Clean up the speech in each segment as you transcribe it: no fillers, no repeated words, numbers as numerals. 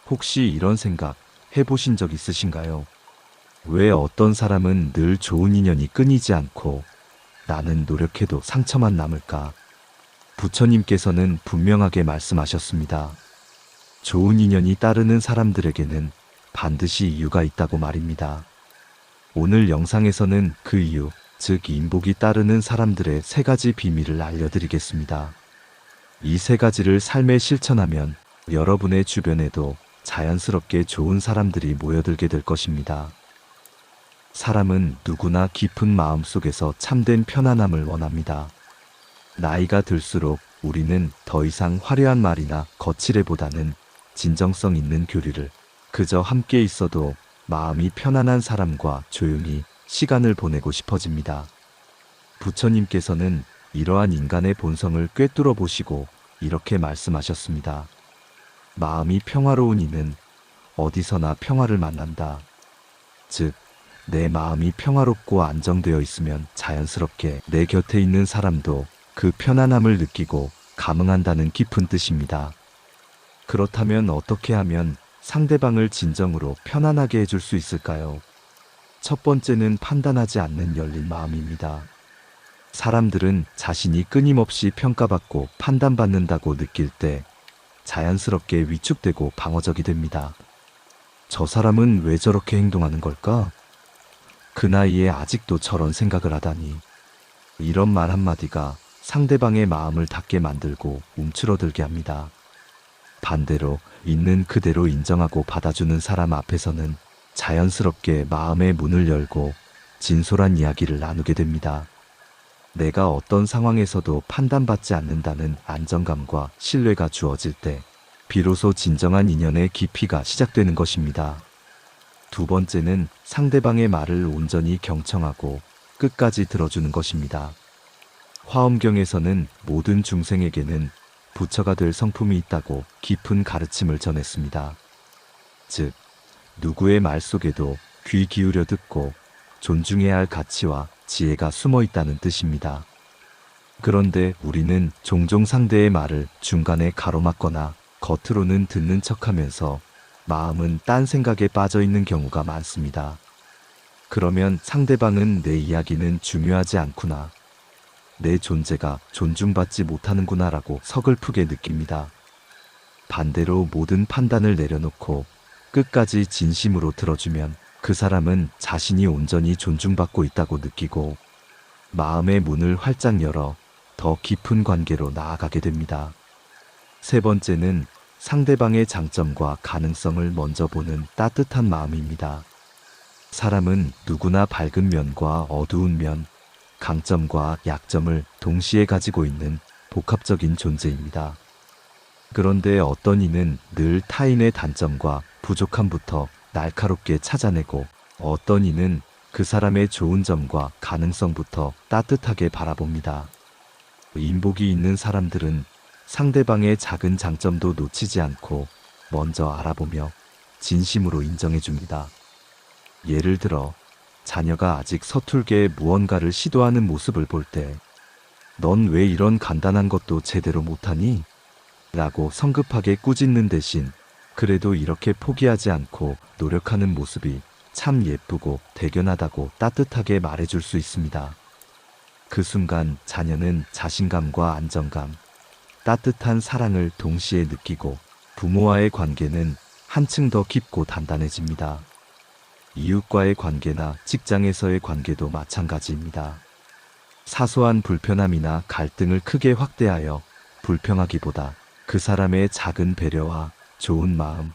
혹시 이런 생각 해보신 적 있으신가요? 왜 어떤 사람은 늘 좋은 인연이 끊이지 않고 나는 노력해도 상처만 남을까? 부처님께서는 분명하게 말씀하셨습니다. 좋은 인연이 따르는 사람들에게는 반드시 이유가 있다고 말입니다. 오늘 영상에서는 그 이유, 즉 인복이 따르는 사람들의 세 가지 비밀을 알려드리겠습니다. 이 세 가지를 삶에 실천하면 여러분의 주변에도 자연스럽게 좋은 사람들이 모여들게 될 것입니다. 사람은 누구나 깊은 마음 속에서 참된 편안함을 원합니다. 나이가 들수록 우리는 더 이상 화려한 말이나 거칠애보다는 진정성 있는 교류를, 그저 함께 있어도 마음이 편안한 사람과 조용히 시간을 보내고 싶어집니다. 부처님께서는 이러한 인간의 본성을 꿰뚫어 보시고 이렇게 말씀하셨습니다. 마음이 평화로운 이는 어디서나 평화를 만난다. 즉, 내 마음이 평화롭고 안정되어 있으면 자연스럽게 내 곁에 있는 사람도 그 편안함을 느끼고 감응한다는 깊은 뜻입니다. 그렇다면 어떻게 하면 상대방을 진정으로 편안하게 해줄 수 있을까요? 첫 번째는 판단하지 않는 열린 마음입니다. 사람들은 자신이 끊임없이 평가받고 판단받는다고 느낄 때 자연스럽게 위축되고 방어적이 됩니다. 저 사람은 왜 저렇게 행동하는 걸까? 그 나이에 아직도 저런 생각을 하다니. 이런 말 한마디가 상대방의 마음을 닫게 만들고 움츠러들게 합니다. 반대로 있는 그대로 인정하고 받아주는 사람 앞에서는 자연스럽게 마음의 문을 열고 진솔한 이야기를 나누게 됩니다. 내가 어떤 상황에서도 판단받지 않는다는 안정감과 신뢰가 주어질 때 비로소 진정한 인연의 깊이가 시작되는 것입니다. 두 번째는 상대방의 말을 온전히 경청하고 끝까지 들어주는 것입니다. 화엄경에서는 모든 중생에게는 부처가 될 성품이 있다고 깊은 가르침을 전했습니다. 즉, 누구의 말 속에도 귀 기울여 듣고 존중해야 할 가치와 지혜가 숨어 있다는 뜻입니다. 그런데 우리는 종종 상대의 말을 중간에 가로막거나 겉으로는 듣는 척하면서 마음은 딴 생각에 빠져 있는 경우가 많습니다. 그러면 상대방은 내 이야기는 중요하지 않구나, 내 존재가 존중받지 못하는구나라고 서글프게 느낍니다. 반대로 모든 판단을 내려놓고 끝까지 진심으로 들어주면 그 사람은 자신이 온전히 존중받고 있다고 느끼고 마음의 문을 활짝 열어 더 깊은 관계로 나아가게 됩니다. 세 번째는 상대방의 장점과 가능성을 먼저 보는 따뜻한 마음입니다. 사람은 누구나 밝은 면과 어두운 면, 강점과 약점을 동시에 가지고 있는 복합적인 존재입니다. 그런데 어떤 이는 늘 타인의 단점과 부족함부터 날카롭게 찾아내고 어떤 이는 그 사람의 좋은 점과 가능성부터 따뜻하게 바라봅니다. 인복이 있는 사람들은 상대방의 작은 장점도 놓치지 않고 먼저 알아보며 진심으로 인정해 줍니다. 예를 들어 자녀가 아직 서툴게 무언가를 시도하는 모습을 볼 때 "넌 왜 이런 간단한 것도 제대로 못하니?" 라고 성급하게 꾸짖는 대신 그래도 이렇게 포기하지 않고 노력하는 모습이 참 예쁘고 대견하다고 따뜻하게 말해줄 수 있습니다. 그 순간 자녀는 자신감과 안정감, 따뜻한 사랑을 동시에 느끼고 부모와의 관계는 한층 더 깊고 단단해집니다. 이웃과의 관계나 직장에서의 관계도 마찬가지입니다. 사소한 불편함이나 갈등을 크게 확대하여 불평하기보다 그 사람의 작은 배려와 좋은 마음,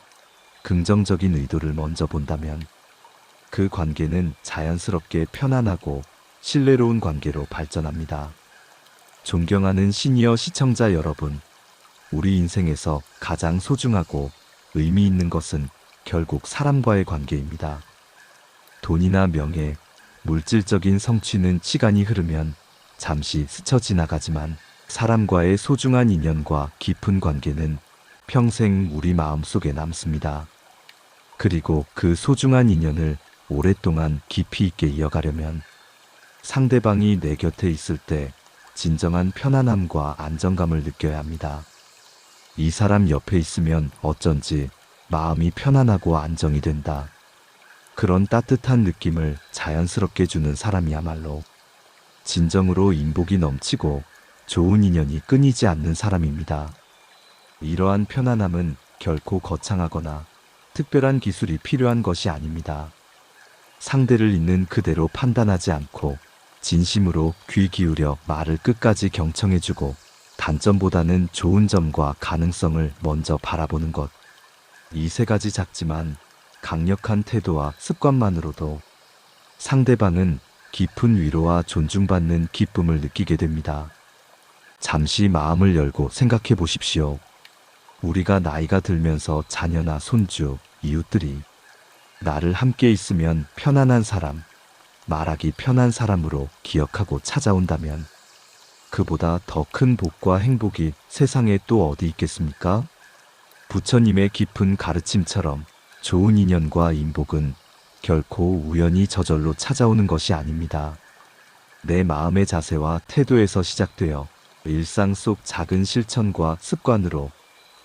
긍정적인 의도를 먼저 본다면 그 관계는 자연스럽게 편안하고 신뢰로운 관계로 발전합니다. 존경하는 시니어 시청자 여러분, 우리 인생에서 가장 소중하고 의미 있는 것은 결국 사람과의 관계입니다. 돈이나 명예, 물질적인 성취는 시간이 흐르면 잠시 스쳐 지나가지만 사람과의 소중한 인연과 깊은 관계는 평생 우리 마음속에 남습니다. 그리고 그 소중한 인연을 오랫동안 깊이 있게 이어가려면 상대방이 내 곁에 있을 때 진정한 편안함과 안정감을 느껴야 합니다. 이 사람 옆에 있으면 어쩐지 마음이 편안하고 안정이 된다. 그런 따뜻한 느낌을 자연스럽게 주는 사람이야말로 진정으로 인복이 넘치고 좋은 인연이 끊이지 않는 사람입니다. 이러한 편안함은 결코 거창하거나 특별한 기술이 필요한 것이 아닙니다. 상대를 있는 그대로 판단하지 않고 진심으로 귀 기울여 말을 끝까지 경청해주고 단점보다는 좋은 점과 가능성을 먼저 바라보는 것. 이 세 가지 작지만 강력한 태도와 습관만으로도 상대방은 깊은 위로와 존중받는 기쁨을 느끼게 됩니다. 잠시 마음을 열고 생각해 보십시오. 우리가 나이가 들면서 자녀나 손주, 이웃들이 나를 함께 있으면 편안한 사람, 말하기 편한 사람으로 기억하고 찾아온다면 그보다 더 큰 복과 행복이 세상에 또 어디 있겠습니까? 부처님의 깊은 가르침처럼 좋은 인연과 인복은 결코 우연히 저절로 찾아오는 것이 아닙니다. 내 마음의 자세와 태도에서 시작되어 일상 속 작은 실천과 습관으로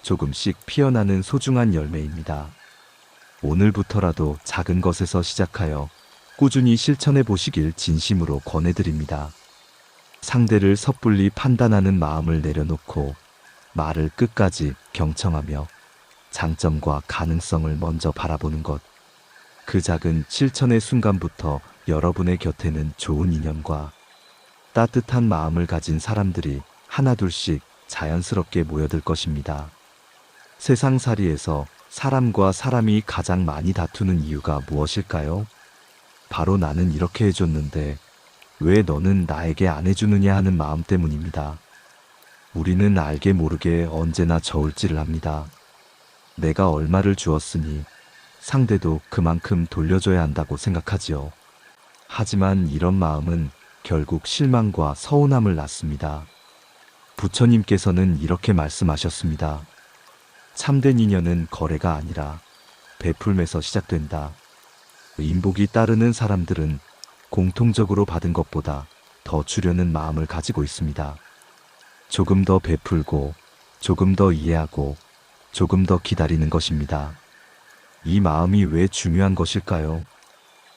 조금씩 피어나는 소중한 열매입니다. 오늘부터라도 작은 것에서 시작하여 꾸준히 실천해 보시길 진심으로 권해드립니다. 상대를 섣불리 판단하는 마음을 내려놓고 말을 끝까지 경청하며 장점과 가능성을 먼저 바라보는 것. 그 작은 실천의 순간부터 여러분의 곁에는 좋은 인연과 따뜻한 마음을 가진 사람들이 하나둘씩 자연스럽게 모여들 것입니다. 세상살이에서 사람과 사람이 가장 많이 다투는 이유가 무엇일까요? 바로 나는 이렇게 해줬는데 왜 너는 나에게 안 해주느냐 하는 마음 때문입니다. 우리는 알게 모르게 언제나 저울질을 합니다. 내가 얼마를 주었으니 상대도 그만큼 돌려줘야 한다고 생각하지요. 하지만 이런 마음은 결국 실망과 서운함을 낳습니다. 부처님께서는 이렇게 말씀하셨습니다. 참된 인연은 거래가 아니라 베풀면서 시작된다. 인복이 따르는 사람들은 공통적으로 받은 것보다 더 주려는 마음을 가지고 있습니다. 조금 더 베풀고, 조금 더 이해하고, 조금 더 기다리는 것입니다. 이 마음이 왜 중요한 것일까요?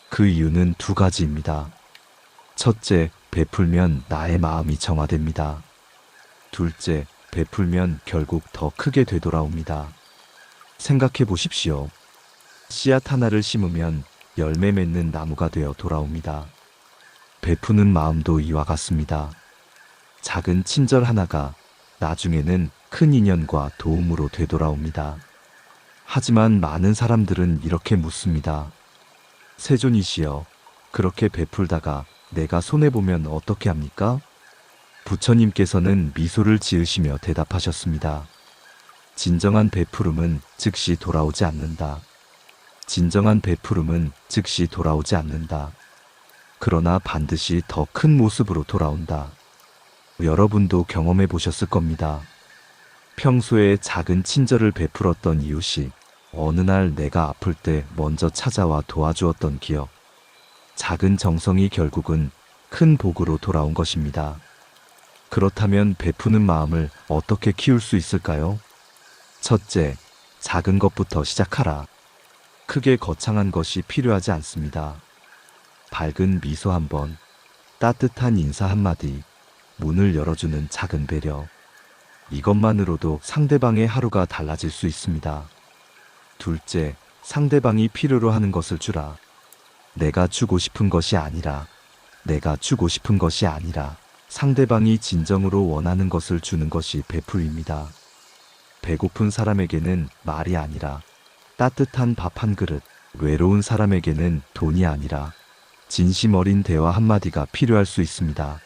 그 이유는 두 가지입니다. 첫째, 베풀면 나의 마음이 정화됩니다. 둘째, 베풀면 결국 더 크게 되돌아옵니다. 생각해 보십시오. 씨앗 하나를 심으면 열매 맺는 나무가 되어 돌아옵니다. 베푸는 마음도 이와 같습니다. 작은 친절 하나가 나중에는 큰 인연과 도움으로 되돌아옵니다. 하지만 많은 사람들은 이렇게 묻습니다. 세존이시여, 그렇게 베풀다가 내가 손해보면 어떻게 합니까? 부처님께서는 미소를 지으시며 대답하셨습니다. 진정한 베푸름은 즉시 돌아오지 않는다. 진정한 베푸름은 즉시 돌아오지 않는다. 그러나 반드시 더 큰 모습으로 돌아온다. 여러분도 경험해 보셨을 겁니다. 평소에 작은 친절을 베풀었던 이웃이 어느 날 내가 아플 때 먼저 찾아와 도와주었던 기억. 작은 정성이 결국은 큰 복으로 돌아온 것입니다. 그렇다면 베푸는 마음을 어떻게 키울 수 있을까요? 첫째, 작은 것부터 시작하라. 크게 거창한 것이 필요하지 않습니다. 밝은 미소 한 번, 따뜻한 인사 한마디, 문을 열어주는 작은 배려. 이것만으로도 상대방의 하루가 달라질 수 있습니다. 둘째, 상대방이 필요로 하는 것을 주라. 내가 주고 싶은 것이 아니라, 내가 주고 싶은 것이 아니라, 상대방이 진정으로 원하는 것을 주는 것이 베풀입니다. 배고픈 사람에게는 말이 아니라 따뜻한 밥 한 그릇, 외로운 사람에게는 돈이 아니라 진심 어린 대화 한마디가 필요할 수 있습니다.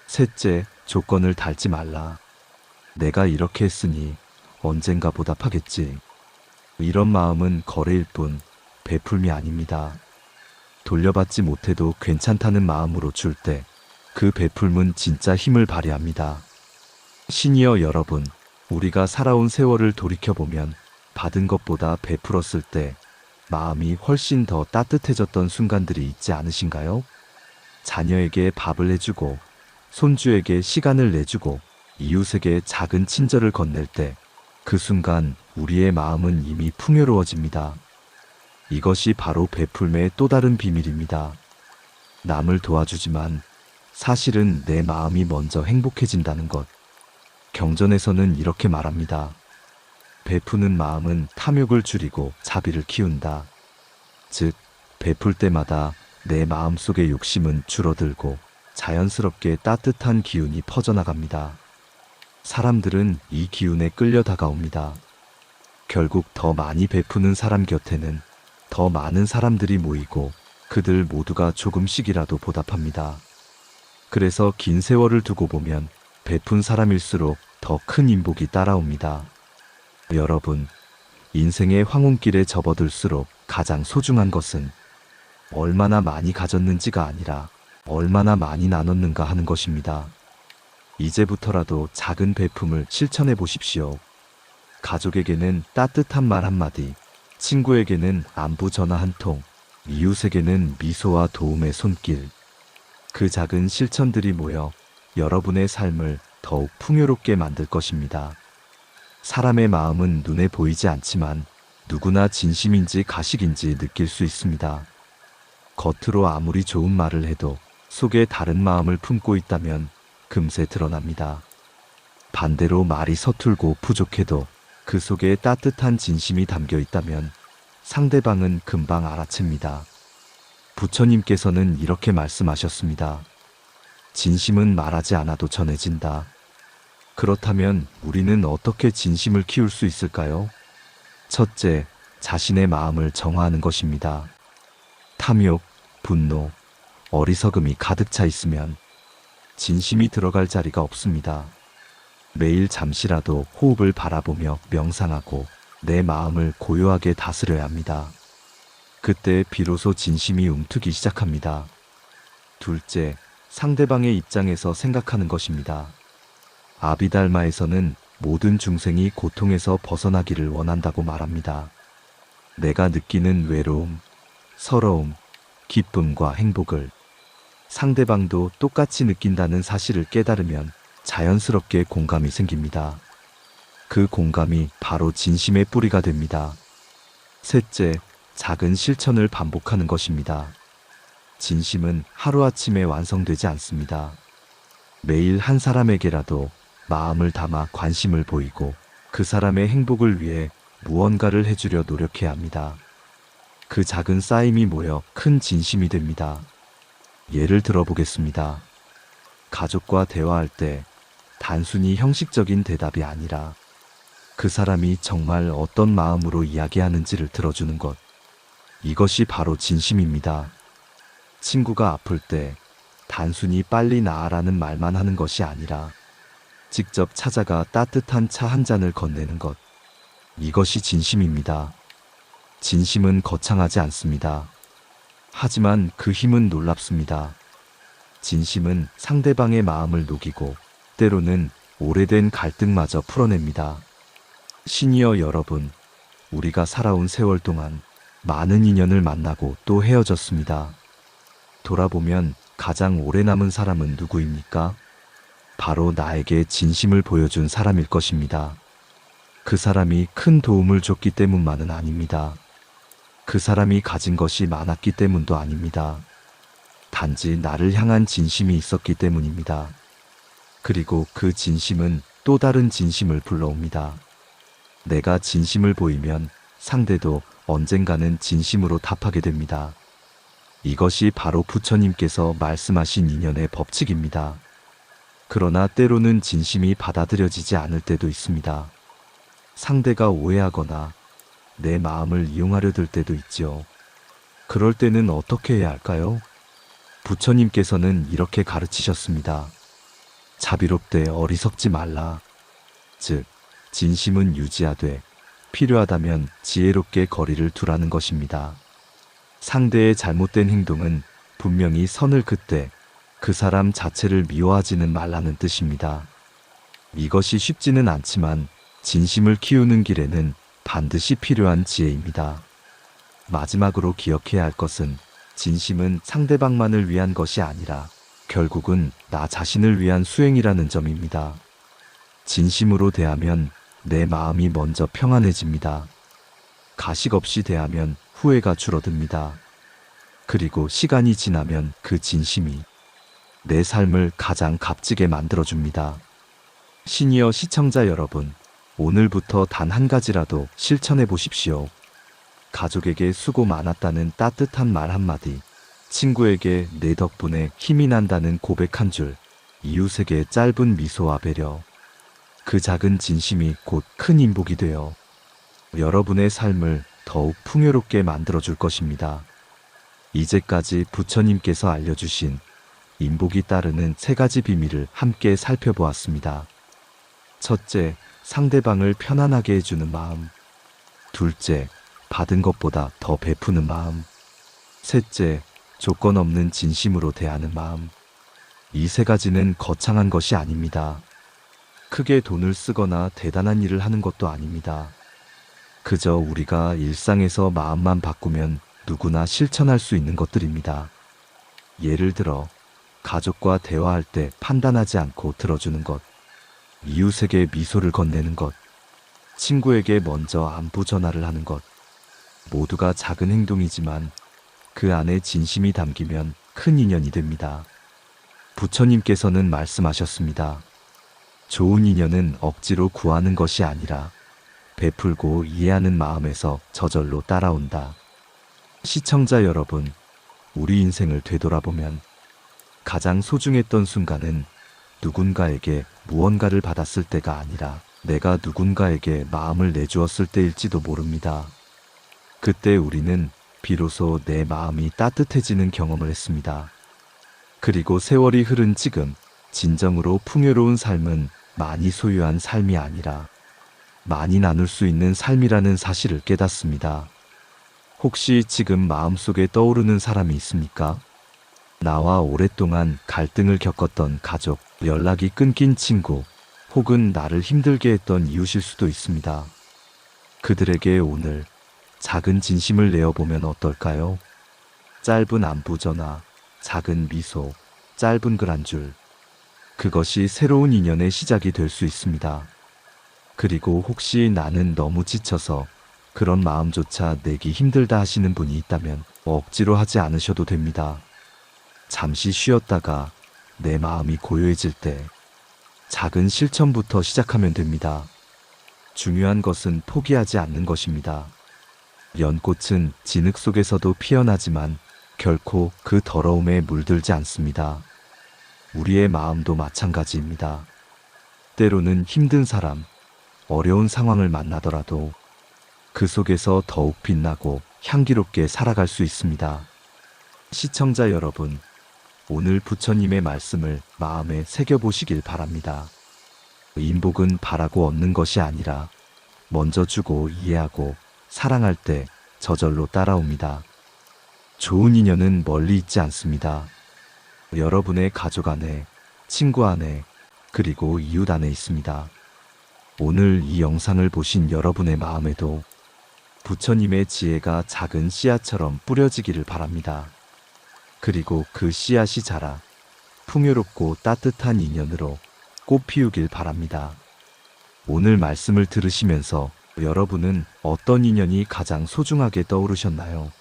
셋째, 조건을 달지 말라. 내가 이렇게 했으니 언젠가 보답하겠지. 이런 마음은 거래일 뿐 베풀미 아닙니다. 돌려받지 못해도 괜찮다는 마음으로 줄 때 그 베풀문 진짜 힘을 발휘합니다. 시니어 여러분, 우리가 살아온 세월을 돌이켜보면 받은 것보다 베풀었을 때 마음이 훨씬 더 따뜻해졌던 순간들이 있지 않으신가요? 자녀에게 밥을 해주고, 손주에게 시간을 내주고, 이웃에게 작은 친절을 건넬 때 그 순간 우리의 마음은 이미 풍요로워집니다. 이것이 바로 베풀매의 또 다른 비밀입니다. 남을 도와주지만 사실은 내 마음이 먼저 행복해진다는 것. 경전에서는 이렇게 말합니다. 베푸는 마음은 탐욕을 줄이고 자비를 키운다. 즉, 베풀 때마다 내 마음속의 욕심은 줄어들고 자연스럽게 따뜻한 기운이 퍼져나갑니다. 사람들은 이 기운에 끌려 다가옵니다. 결국 더 많이 베푸는 사람 곁에는 더 많은 사람들이 모이고 그들 모두가 조금씩이라도 보답합니다. 그래서 긴 세월을 두고 보면 베푼 사람일수록 더 큰 인복이 따라옵니다. 여러분, 인생의 황혼길에 접어들수록 가장 소중한 것은 얼마나 많이 가졌는지가 아니라 얼마나 많이 나눴는가 하는 것입니다. 이제부터라도 작은 베품을 실천해 보십시오. 가족에게는 따뜻한 말 한마디, 친구에게는 안부 전화 한 통, 이웃에게는 미소와 도움의 손길. 그 작은 실천들이 모여 여러분의 삶을 더욱 풍요롭게 만들 것입니다. 사람의 마음은 눈에 보이지 않지만 누구나 진심인지 가식인지 느낄 수 있습니다. 겉으로 아무리 좋은 말을 해도 속에 다른 마음을 품고 있다면 금세 드러납니다. 반대로 말이 서툴고 부족해도 그 속에 따뜻한 진심이 담겨 있다면 상대방은 금방 알아챕니다. 부처님께서는 이렇게 말씀하셨습니다. 진심은 말하지 않아도 전해진다. 그렇다면 우리는 어떻게 진심을 키울 수 있을까요? 첫째, 자신의 마음을 정화하는 것입니다. 탐욕, 분노, 어리석음이 가득 차 있으면 진심이 들어갈 자리가 없습니다. 매일 잠시라도 호흡을 바라보며 명상하고 내 마음을 고요하게 다스려야 합니다. 그때 비로소 진심이 움트기 시작합니다. 둘째, 상대방의 입장에서 생각하는 것입니다. 아비달마에서는 모든 중생이 고통에서 벗어나기를 원한다고 말합니다. 내가 느끼는 외로움, 서러움, 기쁨과 행복을 상대방도 똑같이 느낀다는 사실을 깨달으면 자연스럽게 공감이 생깁니다. 그 공감이 바로 진심의 뿌리가 됩니다. 셋째, 작은 실천을 반복하는 것입니다. 진심은 하루아침에 완성되지 않습니다. 매일 한 사람에게라도 마음을 담아 관심을 보이고 그 사람의 행복을 위해 무언가를 해주려 노력해야 합니다. 그 작은 쌓임이 모여 큰 진심이 됩니다. 예를 들어보겠습니다. 가족과 대화할 때 단순히 형식적인 대답이 아니라 그 사람이 정말 어떤 마음으로 이야기하는지를 들어주는 것. 이것이 바로 진심입니다. 친구가 아플 때 단순히 빨리 나아라는 말만 하는 것이 아니라 직접 찾아가 따뜻한 차 한 잔을 건네는 것. 이것이 진심입니다. 진심은 거창하지 않습니다. 하지만 그 힘은 놀랍습니다. 진심은 상대방의 마음을 녹이고 때로는 오래된 갈등마저 풀어냅니다. 시니어 여러분, 우리가 살아온 세월 동안 많은 인연을 만나고 또 헤어졌습니다. 돌아보면 가장 오래 남은 사람은 누구입니까? 바로 나에게 진심을 보여준 사람일 것입니다. 그 사람이 큰 도움을 줬기 때문만은 아닙니다. 그 사람이 가진 것이 많았기 때문도 아닙니다. 단지 나를 향한 진심이 있었기 때문입니다. 그리고 그 진심은 또 다른 진심을 불러옵니다. 내가 진심을 보이면 상대도 언젠가는 진심으로 답하게 됩니다. 이것이 바로 부처님께서 말씀하신 인연의 법칙입니다. 그러나 때로는 진심이 받아들여지지 않을 때도 있습니다. 상대가 오해하거나 내 마음을 이용하려 들 때도 있지요. 그럴 때는 어떻게 해야 할까요? 부처님께서는 이렇게 가르치셨습니다. 자비롭되 어리석지 말라. 즉, 진심은 유지하되 필요하다면 지혜롭게 거리를 두라는 것입니다. 상대의 잘못된 행동은 분명히 선을 긋되 그 사람 자체를 미워하지는 말라는 뜻입니다. 이것이 쉽지는 않지만 진심을 키우는 길에는 반드시 필요한 지혜입니다. 마지막으로 기억해야 할 것은 진심은 상대방만을 위한 것이 아니라 결국은 나 자신을 위한 수행이라는 점입니다. 진심으로 대하면 내 마음이 먼저 평안해집니다. 가식 없이 대하면 후회가 줄어듭니다. 그리고 시간이 지나면 그 진심이 내 삶을 가장 값지게 만들어줍니다. 시니어 시청자 여러분, 오늘부터 단 한 가지라도 실천해 보십시오. 가족에게 수고 많았다는 따뜻한 말 한마디, 친구에게 내 덕분에 힘이 난다는 고백 한 줄, 이웃에게 짧은 미소와 배려. 그 작은 진심이 곧 큰 인복이 되어 여러분의 삶을 더욱 풍요롭게 만들어줄 것입니다. 이제까지 부처님께서 알려주신 인복이 따르는 3가지 비밀을 함께 살펴보았습니다. 첫째, 상대방을 편안하게 해주는 마음. 둘째, 받은 것보다 더 베푸는 마음. 셋째, 조건 없는 진심으로 대하는 마음. 이 3가지는 거창한 것이 아닙니다. 크게 돈을 쓰거나 대단한 일을 하는 것도 아닙니다. 그저 우리가 일상에서 마음만 바꾸면 누구나 실천할 수 있는 것들입니다. 예를 들어, 가족과 대화할 때 판단하지 않고 들어주는 것, 이웃에게 미소를 건네는 것, 친구에게 먼저 안부 전화를 하는 것. 모두가 작은 행동이지만 그 안에 진심이 담기면 큰 인연이 됩니다. 부처님께서는 말씀하셨습니다. 좋은 인연은 억지로 구하는 것이 아니라 베풀고 이해하는 마음에서 저절로 따라온다. 시청자 여러분, 우리 인생을 되돌아보면 가장 소중했던 순간은 누군가에게 무언가를 받았을 때가 아니라 내가 누군가에게 마음을 내주었을 때일지도 모릅니다. 그때 우리는 비로소 내 마음이 따뜻해지는 경험을 했습니다. 그리고 세월이 흐른 지금, 진정으로 풍요로운 삶은 많이 소유한 삶이 아니라 많이 나눌 수 있는 삶이라는 사실을 깨닫습니다. 혹시 지금 마음속에 떠오르는 사람이 있습니까? 나와 오랫동안 갈등을 겪었던 가족, 연락이 끊긴 친구, 혹은 나를 힘들게 했던 이웃일 수도 있습니다. 그들에게 오늘 작은 진심을 내어보면 어떨까요? 짧은 안부 전화, 작은 미소, 짧은 글 한 줄. 그것이 새로운 인연의 시작이 될 수 있습니다. 그리고 혹시 나는 너무 지쳐서 그런 마음조차 내기 힘들다 하시는 분이 있다면 억지로 하지 않으셔도 됩니다. 잠시 쉬었다가 내 마음이 고요해질 때 작은 실천부터 시작하면 됩니다. 중요한 것은 포기하지 않는 것입니다. 연꽃은 진흙 속에서도 피어나지만 결코 그 더러움에 물들지 않습니다. 우리의 마음도 마찬가지입니다. 때로는 힘든 사람, 어려운 상황을 만나더라도 그 속에서 더욱 빛나고 향기롭게 살아갈 수 있습니다. 시청자 여러분, 오늘 부처님의 말씀을 마음에 새겨보시길 바랍니다. 인복은 바라고 얻는 것이 아니라 먼저 주고 이해하고 사랑할 때 저절로 따라옵니다. 좋은 인연은 멀리 있지 않습니다. 여러분의 가족 안에, 친구 안에, 그리고 이웃 안에 있습니다. 오늘 이 영상을 보신 여러분의 마음에도 부처님의 지혜가 작은 씨앗처럼 뿌려지기를 바랍니다. 그리고 그 씨앗이 자라 풍요롭고 따뜻한 인연으로 꽃 피우길 바랍니다. 오늘 말씀을 들으시면서 여러분은 어떤 인연이 가장 소중하게 떠오르셨나요?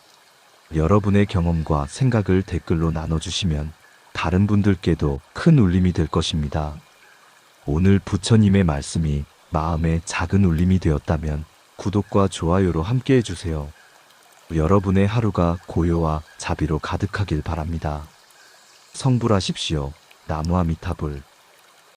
여러분의 경험과 생각을 댓글로 나눠주시면 다른 분들께도 큰 울림이 될 것입니다. 오늘 부처님의 말씀이 마음에 작은 울림이 되었다면 구독과 좋아요로 함께 해주세요. 여러분의 하루가 고요와 자비로 가득하길 바랍니다. 성불하십시오. 나무아미타불.